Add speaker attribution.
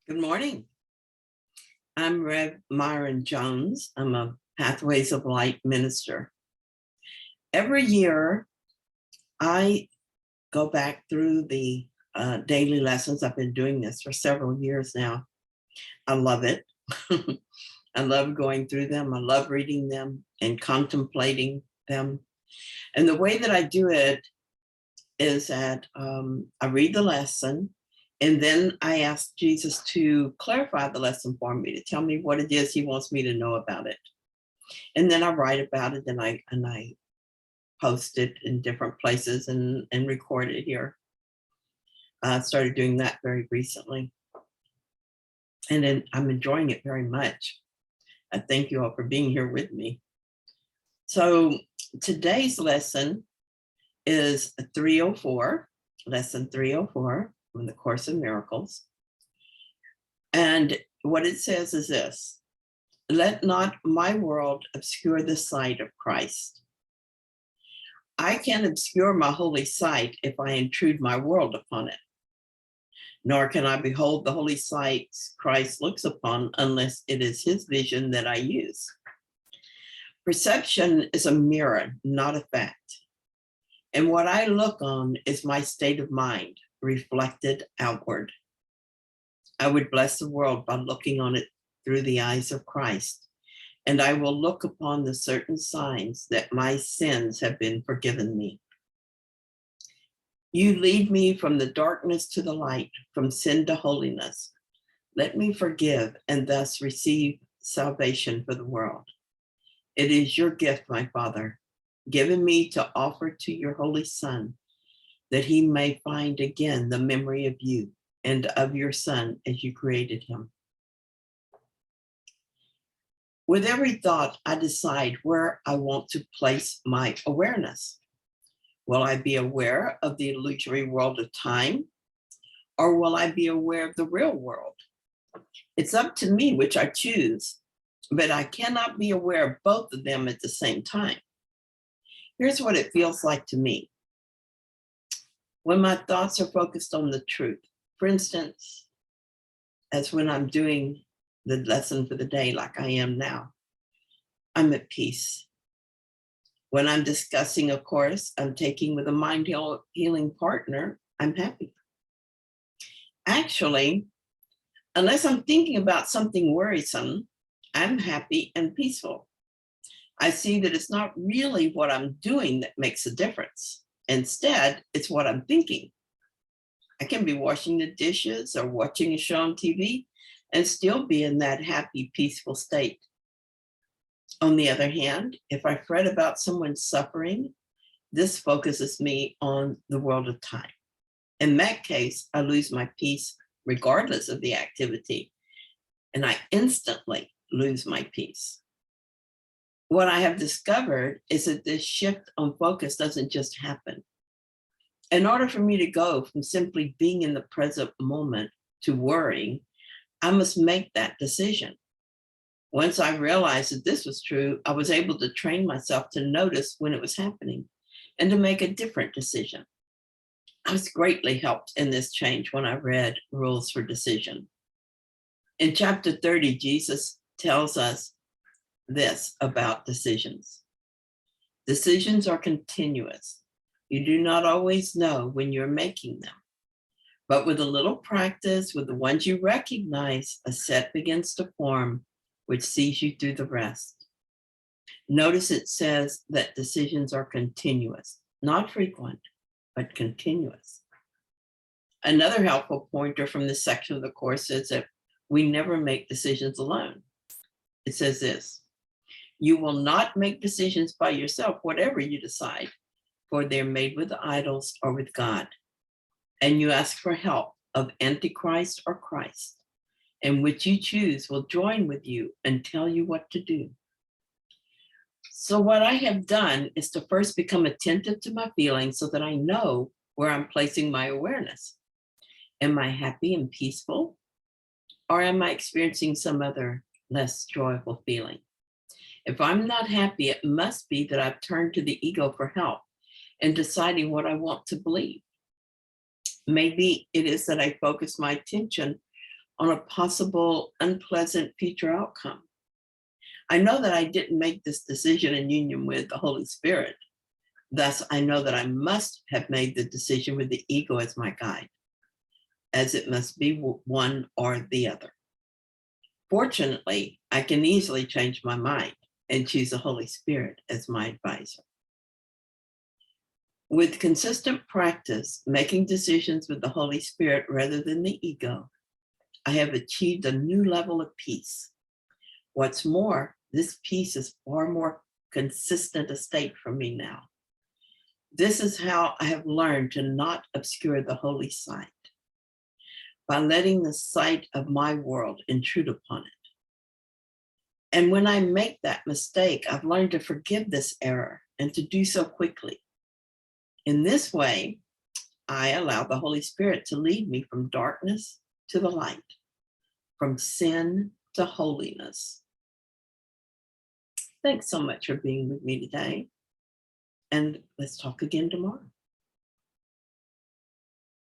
Speaker 1: Good morning. I'm Rev Myron Jones. I'm a Pathways of Light minister. Every year, I go back through the daily lessons. I've been doing this for several years now. I love it. I love going through them. I love reading them and contemplating them. And the way that I do it is that I read the lesson, and then I ask Jesus to clarify the lesson for me, to tell me what it is he wants me to know about it. And then I write about it, and I post it in different places and record it here. I started doing that very recently. And then I'm enjoying it very much. I thank you all for being here with me. So today's lesson is 304, lesson 304 from the Course in Miracles. And what it says is this: let not my world obscure the sight of Christ. I can't obscure my holy sight if I intrude my world upon it. Nor can I behold the holy sights Christ looks upon unless it is his vision that I use. Perception is a mirror, not a fact. And what I look on is my state of mind, reflected outward. I would bless the world by looking on it through the eyes of Christ, and I will look upon the certain signs that my sins have been forgiven me. You lead me from the darkness to the light, from sin to holiness. Let me forgive and thus receive salvation for the world. It is your gift, my Father, given me to offer to your Holy Son, that he may find again the memory of you and of your Son as you created him. With every thought, I decide where I want to place my awareness. Will I be aware of the illusory world of time, or will I be aware of the real world? It's up to me which I choose, but I cannot be aware of both of them at the same time. Here's what it feels like to me. When my thoughts are focused on the truth, for instance, as when I'm doing the lesson for the day like I am now, I'm at peace. When I'm discussing a course I'm taking with a mind healing partner, I'm happy. Actually, unless I'm thinking about something worrisome, I'm happy and peaceful. I see that it's not really what I'm doing that makes a difference. Instead, it's what I'm thinking. I can be washing the dishes or watching a show on TV and still be in that happy, peaceful state. On the other hand, if I fret about someone's suffering, this focuses me on the world of time. In that case, I lose my peace regardless of the activity, and I instantly lose my peace. What I have discovered is that this shift on focus doesn't just happen. In order for me to go from simply being in the present moment to worrying, I must make that decision. Once I realized that this was true, I was able to train myself to notice when it was happening and to make a different decision. I was greatly helped in this change when I read Rules for Decision. In chapter 30, Jesus tells us this about decisions. Decisions are continuous. You do not always know when you're making them. But with a little practice, with the ones you recognize, a set begins to form which sees you through the rest. Notice it says that decisions are continuous, not frequent, but continuous. Another helpful pointer from this section of the course is that we never make decisions alone. It says this: you will not make decisions by yourself, whatever you decide, for they're made with idols or with God. And you ask for help of Antichrist or Christ, and which you choose will join with you and tell you what to do. So what I have done is to first become attentive to my feelings so that I know where I'm placing my awareness. Am I happy and peaceful? Or am I experiencing some other less joyful feeling? If I'm not happy, it must be that I've turned to the ego for help in deciding what I want to believe. Maybe it is that I focus my attention on a possible unpleasant future outcome. I know that I didn't make this decision in union with the Holy Spirit. Thus, I know that I must have made the decision with the ego as my guide, as it must be one or the other. Fortunately, I can easily change my mind and choose the Holy Spirit as my advisor. With consistent practice, making decisions with the Holy Spirit rather than the ego, I have achieved a new level of peace. What's more, this peace is far more consistent a state for me now. This is how I have learned to not obscure the holy sight, by letting the sight of my world intrude upon it. And when I make that mistake, I've learned to forgive this error and to do so quickly. In this way, I allow the Holy Spirit to lead me from darkness to the light, from sin to holiness. Thanks so much for being with me today. And let's talk again tomorrow.